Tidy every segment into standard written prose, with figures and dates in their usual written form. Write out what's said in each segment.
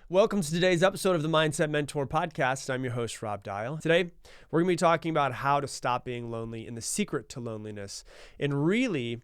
Welcome to today's episode of the Mindset Mentor Podcast. I'm your host, Rob Dial. Today, we're going to be talking about how to stop being lonely and the secret to loneliness. And really,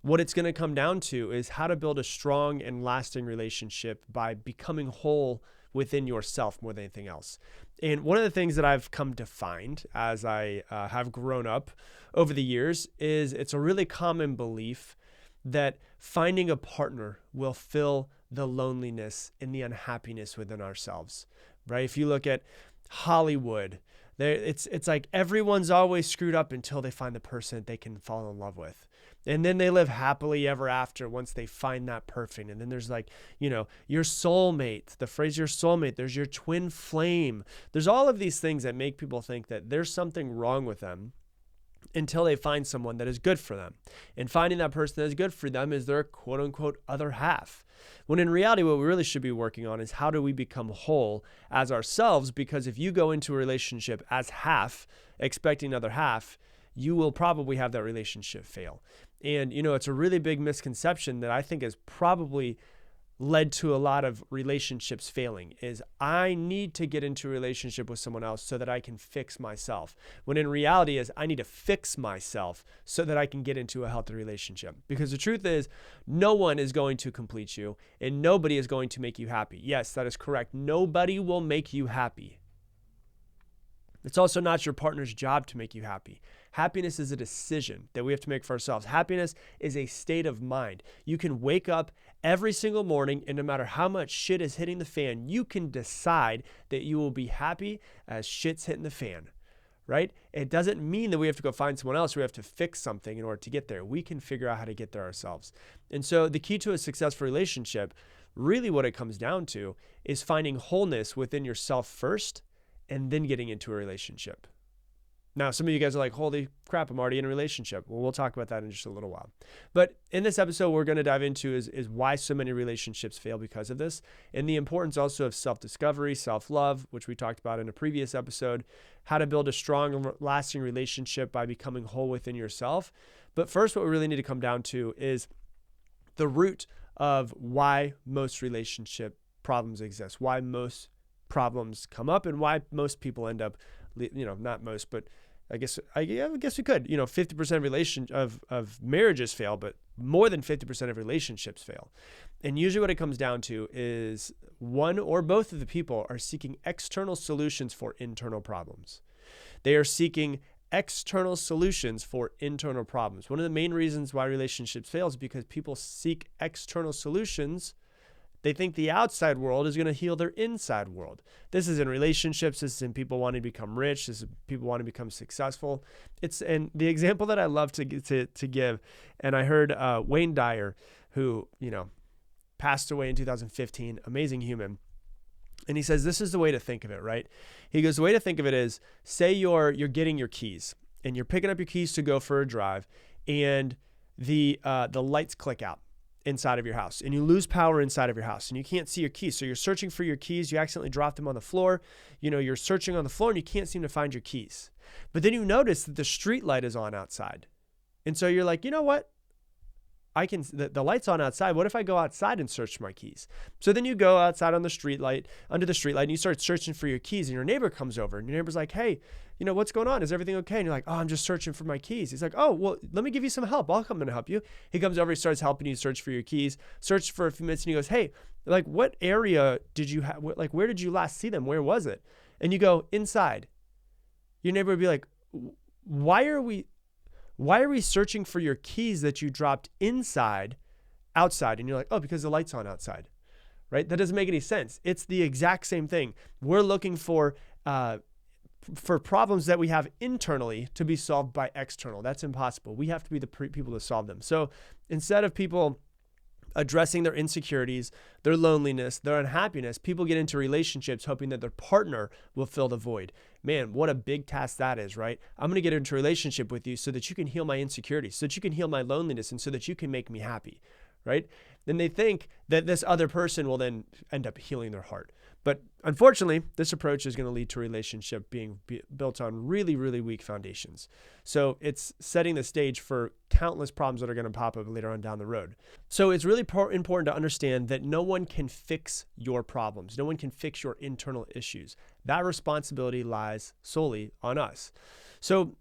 what it's going to come down to is how to build a strong and lasting relationship by becoming whole within yourself more than anything else. And one of the things that I've come to find as I have grown up over the years is it's a really common belief that finding a partner will fill the loneliness and the unhappiness within ourselves, right? If you look at Hollywood, it's like everyone's always screwed up until they find the person that they can fall in love with. And then they live happily ever after once they find that perfect. And then there's like, your soulmate, the phrase your soulmate, there's your twin flame. There's all of these things that make people think that there's something wrong with them until they find someone that is good for them. And finding that person that is good for them is their quote unquote other half. When in reality, what we really should be working on is how do we become whole as ourselves? Because if you go into a relationship as half, expecting another half, you will probably have that relationship fail. And, it's a really big misconception that I think has probably led to a lot of relationships failing is I need to get into a relationship with someone else so that I can fix myself. When in reality is I need to fix myself so that I can get into a healthy relationship. Because the truth is no one is going to complete you and nobody is going to make you happy. Yes, that is correct. Nobody will make you happy. It's also not your partner's job to make you happy. Happiness is a decision that we have to make for ourselves. Happiness is a state of mind. You can wake up every single morning and no matter how much shit is hitting the fan, you can decide that you will be happy as shit's hitting the fan, right? It doesn't mean that we have to go find someone else. We have to fix something in order to get there. We can figure out how to get there ourselves. And so the key to a successful relationship, really what it comes down to is finding wholeness within yourself first and then getting into a relationship. Now, some of you guys are like, holy crap, I'm already in a relationship. Well, we'll talk about that in just a little while. But in this episode, we're going to dive into is why so many relationships fail because of this, and the importance also of self-discovery, self-love, which we talked about in a previous episode, how to build a strong and lasting relationship by becoming whole within yourself. But first, what we really need to come down to is the root of why most relationship problems exist, why most problems come up, and why most people end up, not most, but I guess we could, 50% of marriages fail, but more than 50% of relationships fail. And usually what it comes down to is one or both of the people are seeking external solutions for internal problems. They are seeking external solutions for internal problems. One of the main reasons why relationships fail is because people seek external solutions. They think the outside world is going to heal their inside world. This is in relationships. This is in people wanting to become rich. This is people wanting to become successful. And the example that I love to give, and I heard Wayne Dyer, who passed away in 2015, amazing human. And he says this is the way to think of it, right? He goes, the way to think of it is, say you're getting your keys and you're picking up your keys to go for a drive, and the lights click out inside of your house and you lose power inside of your house and you can't see your keys. So you're searching for your keys. You accidentally drop them on the floor. You're searching on the floor and you can't seem to find your keys. But then you notice that the street light is on outside. And so you're like, you know what? The light's on outside. What if I go outside and search for my keys? So then you go outside under the street light, and you start searching for your keys, and your neighbor comes over and your neighbor's like, hey, what's going on? Is everything okay? And you're like, oh, I'm just searching for my keys. He's like, oh, well, let me give you some help. I'll come in and help you. He comes over, he starts helping you search for your keys, search for a few minutes, and he goes, hey, like, what area did you have? Like, where did you last see them? Where was it? And you go, inside. Your neighbor would be like, why are we searching for your keys that you dropped outside? And you're like, oh, because the light's on outside, right? That doesn't make any sense. It's the exact same thing. We're looking for problems that we have internally to be solved by external. That's impossible. We have to be the people to solve them. So instead of people addressing their insecurities, their loneliness, their unhappiness, people get into relationships hoping that their partner will fill the void. Man, what a big task that is, right? I'm going to get into a relationship with you so that you can heal my insecurities, so that you can heal my loneliness, and so that you can make me happy, right? then they think that this other person will then end up healing their heart. But unfortunately, this approach is going to lead to a relationship being built on really, really weak foundations. So it's setting the stage for countless problems that are going to pop up later on down the road. So it's really important to understand that no one can fix your problems. No one can fix your internal issues. That responsibility lies solely on us. So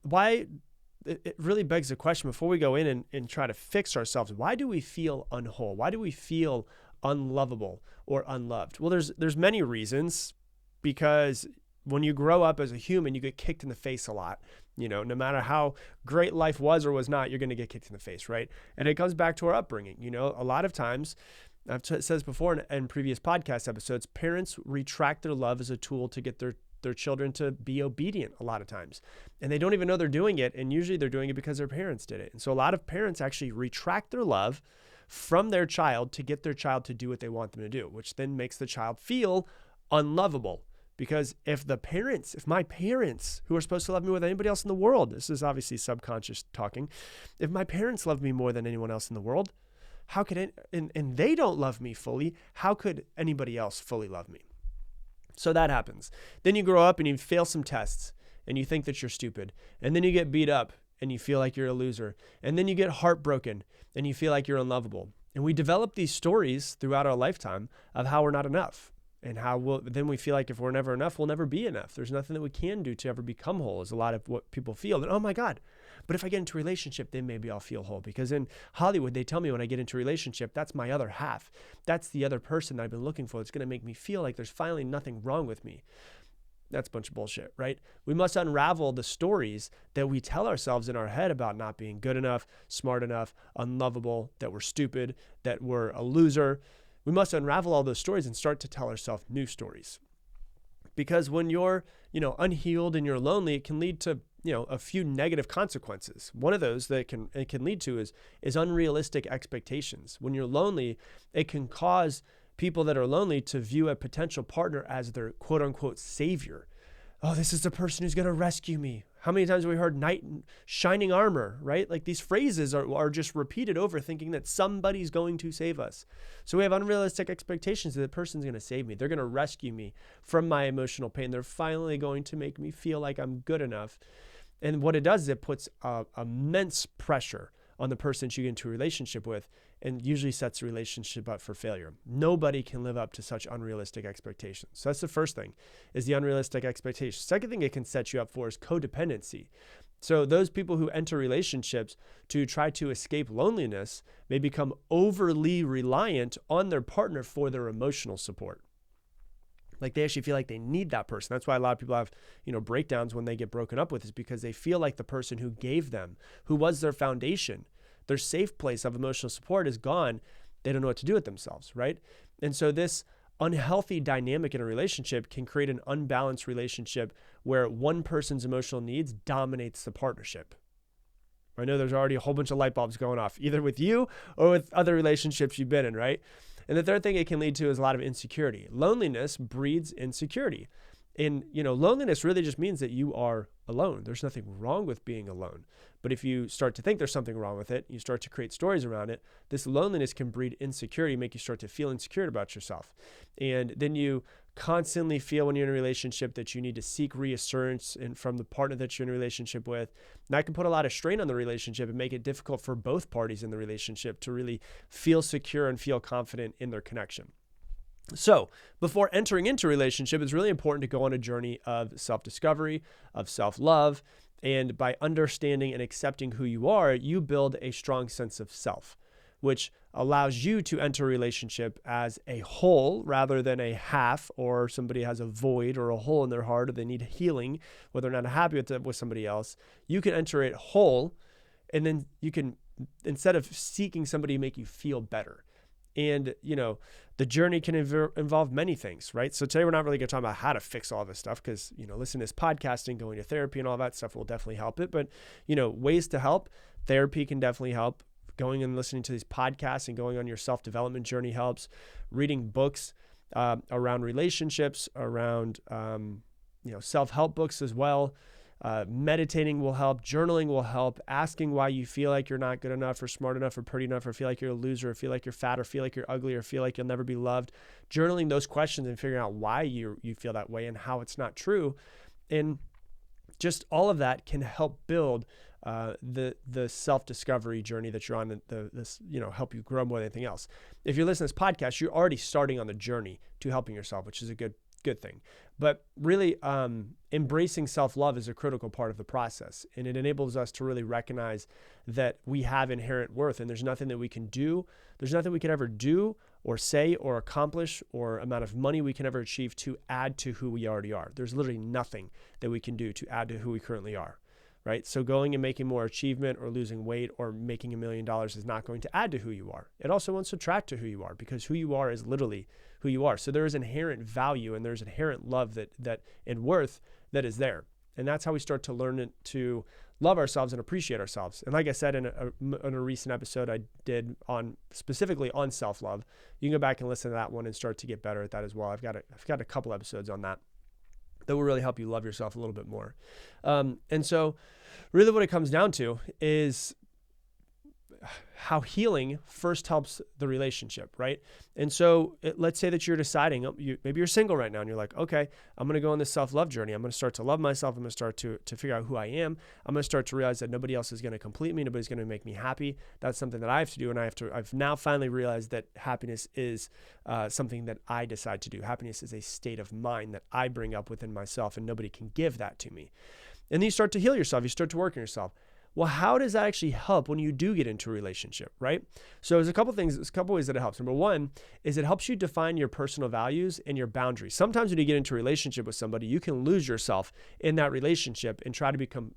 it really begs the question, before we go in and try to fix ourselves, why do we feel unwhole? Why do we feel unlovable or unloved? Well, there's many reasons, because when you grow up as a human, you get kicked in the face a lot. No matter how great life was or was not, you're going to get kicked in the face, right? And it comes back to our upbringing. A lot of times, I've said this before in previous podcast episodes, parents retract their love as a tool to get their children to be obedient a lot of times. And they don't even know they're doing it. And usually they're doing it because their parents did it. And so a lot of parents actually retract their love from their child to get their child to do what they want them to do, which then makes the child feel unlovable. Because if my parents, who are supposed to love me more than anybody else in the world, this is obviously subconscious talking, if my parents love me more than anyone else in the world, how could and they don't love me fully, how could anybody else fully love me? So that happens. Then you grow up and you fail some tests and you think that you're stupid. And then you get beat up and you feel like you're a loser. And then you get heartbroken and you feel like you're unlovable. And we develop these stories throughout our lifetime of how we're not enough, and how then we feel like if we're never enough, we'll never be enough. There's nothing that we can do to ever become whole, is a lot of what people feel. And oh my God, but if I get into a relationship, then maybe I'll feel whole. Because in Hollywood, they tell me when I get into a relationship, that's my other half. That's the other person that I've been looking for. It's going to make me feel like there's finally nothing wrong with me. That's a bunch of bullshit, right? We must unravel the stories that we tell ourselves in our head about not being good enough, smart enough, unlovable, that we're stupid, that we're a loser. We must unravel all those stories and start to tell ourselves new stories. Because when you're, unhealed and you're lonely, it can lead to, a few negative consequences. One of those that it can lead to is unrealistic expectations. When you're lonely, it can cause people that are lonely to view a potential partner as their quote unquote savior. Oh, this is the person who's going to rescue me. How many times have we heard knight in shining armor, right? Like these phrases are just repeated over, thinking that somebody's going to save us. So we have unrealistic expectations that the person's going to save me. They're going to rescue me from my emotional pain. They're finally going to make me feel like I'm good enough. And what it does is it puts immense pressure on the person that you get into a relationship with, and usually sets the relationship up for failure. Nobody can live up to such unrealistic expectations. So that's the first thing, is the unrealistic expectations. Second thing it can set you up for is codependency. So those people who enter relationships to try to escape loneliness may become overly reliant on their partner for their emotional support. Like they actually feel like they need that person. That's why a lot of people have, breakdowns when they get broken up with, is because they feel like the person who gave them, who was their foundation, their safe place of emotional support is gone. They don't know what to do with themselves, right? And so this unhealthy dynamic in a relationship can create an unbalanced relationship where one person's emotional needs dominates the partnership. I know there's already a whole bunch of light bulbs going off, either with you or with other relationships you've been in, right? And the third thing it can lead to is a lot of insecurity. Loneliness breeds insecurity. And, loneliness really just means that you are alone. There's nothing wrong with being alone. But if you start to think there's something wrong with it, you start to create stories around it, this loneliness can breed insecurity, make you start to feel insecure about yourself. And then you constantly feel when you're in a relationship that you need to seek reassurance from the partner that you're in a relationship with. And that can put a lot of strain on the relationship and make it difficult for both parties in the relationship to really feel secure and feel confident in their connection. So before entering into a relationship, it's really important to go on a journey of self-discovery, of self-love. And by understanding and accepting who you are, you build a strong sense of self, which allows you to enter a relationship as a whole rather than a half, or somebody has a void or a hole in their heart, or they need healing, whether they're not happy with somebody else. You can enter it whole, and then you can, instead of seeking somebody to make you feel better. And, the journey can involve many things, right? So today we're not really going to talk about how to fix all this stuff, because, listening to this podcasting, going to therapy and all that stuff will definitely help it. But, ways to help, therapy can definitely help. Going and listening to these podcasts and going on your self-development journey helps. Reading books around relationships, around, self-help books as well. Meditating will help. Journaling will help. Asking why you feel like you're not good enough or smart enough or pretty enough or feel like you're a loser or feel like you're fat or feel like you're ugly or feel like you'll never be loved. Journaling those questions and figuring out why you feel that way and how it's not true. And just all of that can help build the self-discovery journey that you're on, this help you grow more than anything else. If you're listening to this podcast, you're already starting on the journey to helping yourself, which is a good thing. But really, embracing self-love is a critical part of the process, and it enables us to really recognize that we have inherent worth, and there's nothing that we can do. There's nothing we can ever do or say or accomplish or amount of money we can ever achieve to add to who we already are. There's literally nothing that we can do to add to who we currently are. Right? So going and making more achievement or losing weight or making $1 million is not going to add to who you are. It also won't subtract to who you are, because who you are is literally who you are. So there is inherent value and there's inherent love that and worth that is there. And that's how we start to learn to love ourselves and appreciate ourselves. And like I said in a recent episode I did specifically on self-love, you can go back and listen to that one and start to get better at that as well. I've got a couple episodes on that will really help you love yourself a little bit more. And so really what it comes down to is how healing first helps the relationship, right? And so let's say that you're deciding, maybe you're single right now and you're like, okay, I'm going to go on this self-love journey. I'm going to start to love myself. I'm going to start to figure out who I am. I'm going to start to realize that nobody else is going to complete me. Nobody's going to make me happy. That's something that I have to do. And I've now finally realized that happiness is something that I decide to do. Happiness is a state of mind that I bring up within myself, and nobody can give that to me. And then you start to heal yourself. You start to work on yourself. Well, how does that actually help when you do get into a relationship, right? So there's a couple ways that it helps. Number one is it helps you define your personal values and your boundaries. Sometimes when you get into a relationship with somebody, you can lose yourself in that relationship and try to become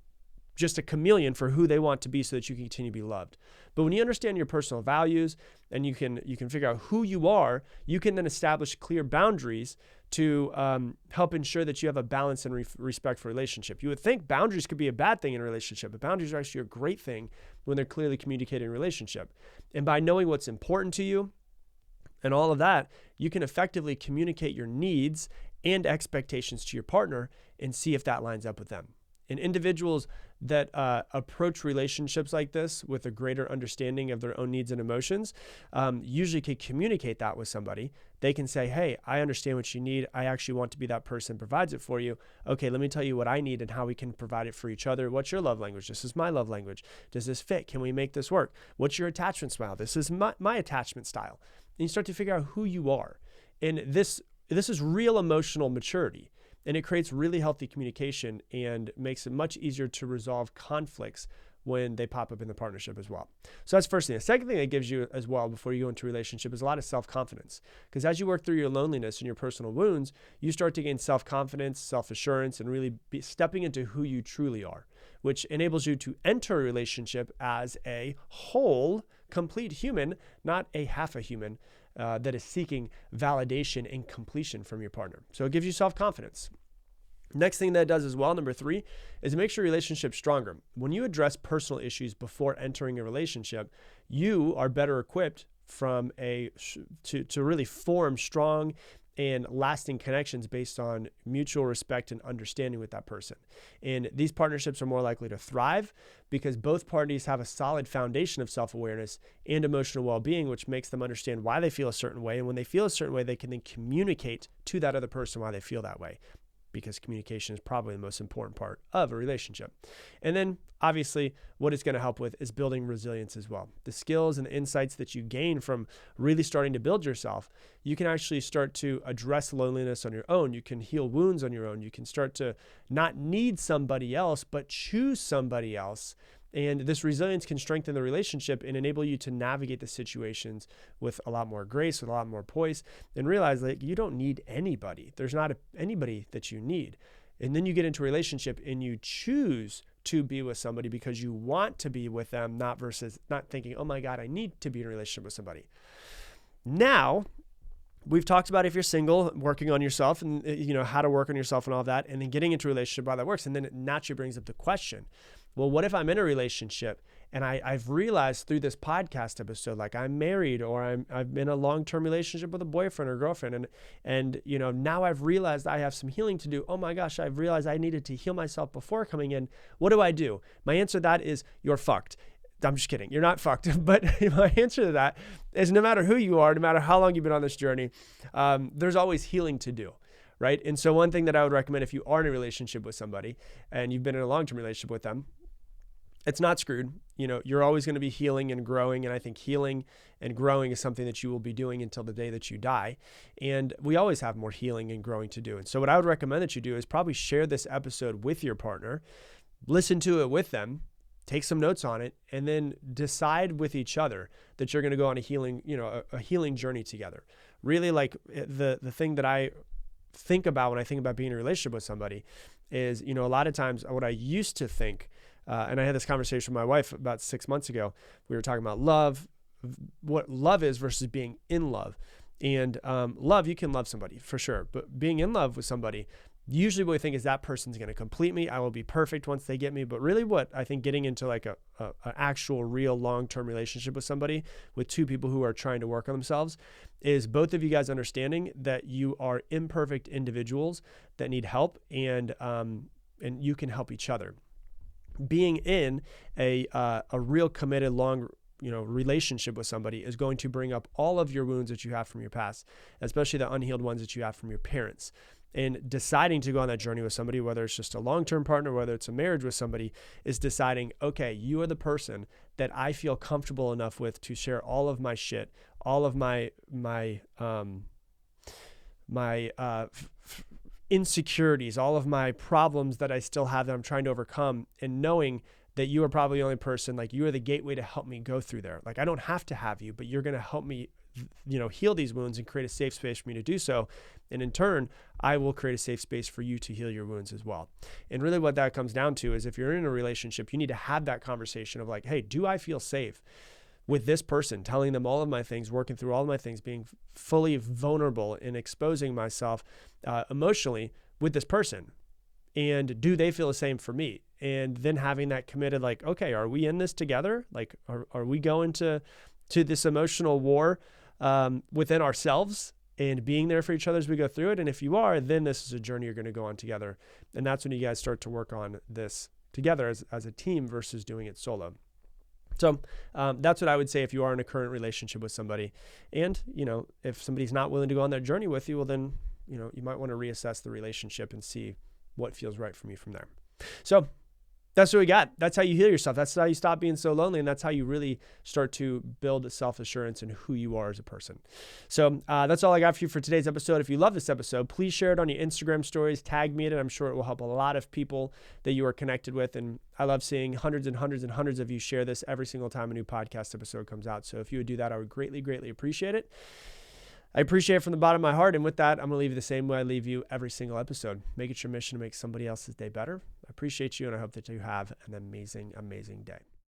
just a chameleon for who they want to be so that you can continue to be loved. But when you understand your personal values and you can figure out who you are, you can then establish clear boundaries to help ensure that you have a balance and respect for relationship. You would think boundaries could be a bad thing in a relationship, but boundaries are actually a great thing when they're clearly communicated in a relationship. And by knowing what's important to you and all of that, you can effectively communicate your needs and expectations to your partner and see if that lines up with them. And individuals that approach relationships like this with a greater understanding of their own needs and emotions usually can communicate that with somebody. They can say, hey, I understand what you need. I actually want to be that person who provides it for you. Okay, let me tell you what I need and how we can provide it for each other. What's your love language? This is my love language. Does this fit? Can we make this work? What's your attachment style? This is my attachment style. And you start to figure out who you are. And this is real emotional maturity. And it creates really healthy communication and makes it much easier to resolve conflicts when they pop up in the partnership as well. So that's the first thing. The second thing that gives you as well before you go into a relationship is a lot of self-confidence. Because as you work through your loneliness and your personal wounds, you start to gain self-confidence, self-assurance, and really be stepping into who you truly are, which enables you to enter a relationship as a whole, complete human, not a half a human, that is seeking validation and completion from your partner. So it gives you self-confidence. Next thing that it does as well, number 3, is it makes your relationship stronger. When you address personal issues before entering a relationship, you are better equipped to really form strong and lasting connections based on mutual respect and understanding with that person. And these partnerships are more likely to thrive because both parties have a solid foundation of self-awareness and emotional well-being, which makes them understand why they feel a certain way. And when they feel a certain way, they can then communicate to that other person why they feel that way, because communication is probably the most important part of a relationship. And then obviously what it's going to help with is building resilience as well. The skills and the insights that you gain from really starting to build yourself, you can actually start to address loneliness on your own. You can heal wounds on your own. You can start to not need somebody else, but choose somebody else. And this resilience can strengthen the relationship and enable you to navigate the situations with a lot more grace, with a lot more poise, and realize that you don't need anybody. There's not anybody that you need. And then you get into a relationship and you choose to be with somebody because you want to be with them, not thinking, oh my God, I need to be in a relationship with somebody. Now, we've talked about if you're single, working on yourself and how to work on yourself and all that, and then getting into a relationship, how that works. And then it naturally brings up the question, well, what if I'm in a relationship And I've realized through this podcast episode, like I'm married or I'm in a long-term relationship with a boyfriend or girlfriend. And now I've realized I have some healing to do. Oh my gosh, I've realized I needed to heal myself before coming in. What do I do? My answer to that is you're fucked. I'm just kidding. You're not fucked. But my answer to that is no matter who you are, no matter how long you've been on this journey, there's always healing to do. Right. And so one thing that I would recommend if you are in a relationship with somebody and you've been in a long-term relationship with them, it's not screwed. You're always going to be healing and growing. And I think healing and growing is something that you will be doing until the day that you die. And we always have more healing and growing to do. And so what I would recommend that you do is probably share this episode with your partner, listen to it with them, take some notes on it, and then decide with each other that you're going to go on a healing, a healing journey together. Really, like the thing that I think about when I think about being in a relationship with somebody is, a lot of times what I used to think, and I had this conversation with my wife about 6 months ago. We were talking about love, what love is versus being in love. And love, you can love somebody for sure, but being in love with somebody, usually what we think is that person's going to complete me. I will be perfect once they get me. But really what I think getting into like an actual real long-term relationship with somebody, with two people who are trying to work on themselves, is both of you guys understanding that you are imperfect individuals that need help, and you can help each other. Being in a real committed long relationship with somebody is going to bring up all of your wounds that you have from your past, especially the unhealed ones that you have from your parents. And deciding to go on that journey with somebody, whether it's just a long-term partner, whether it's a marriage with somebody, is deciding, okay, you are the person that I feel comfortable enough with to share all of my shit, all of my insecurities, all of my problems that I still have that I'm trying to overcome, and knowing that you are probably the only person, like you are the gateway to help me go through there. Like I don't have to have you, but you're going to help me heal these wounds and create a safe space for me to do so. And in turn, I will create a safe space for you to heal your wounds as well. And really what that comes down to is if you're in a relationship, you need to have that conversation of like, hey, do I feel safe with this person, telling them all of my things, working through all of my things, being fully vulnerable and exposing myself emotionally with this person? And do they feel the same for me? And then having that committed, like, okay, are we in this together? Like, are we going to this emotional war within ourselves and being there for each other as we go through it? And if you are, then this is a journey you're going to go on together. And that's when you guys start to work on this together as a team versus doing it solo. So that's what I would say if you are in a current relationship with somebody. And, if somebody's not willing to go on that journey with you, well, then, you might want to reassess the relationship and see what feels right for me from there. So that's what we got. That's how you heal yourself. That's how you stop being so lonely. And that's how you really start to build self-assurance in who you are as a person. So that's all I got for you for today's episode. If you love this episode, please share it on your Instagram stories. Tag me in it. I'm sure it will help a lot of people that you are connected with. And I love seeing hundreds and hundreds and hundreds of you share this every single time a new podcast episode comes out. So if you would do that, I would greatly, greatly appreciate it. I appreciate it from the bottom of my heart. And with that, I'm going to leave you the same way I leave you every single episode. Make it your mission to make somebody else's day better. I appreciate you, and I hope that you have an amazing, amazing day.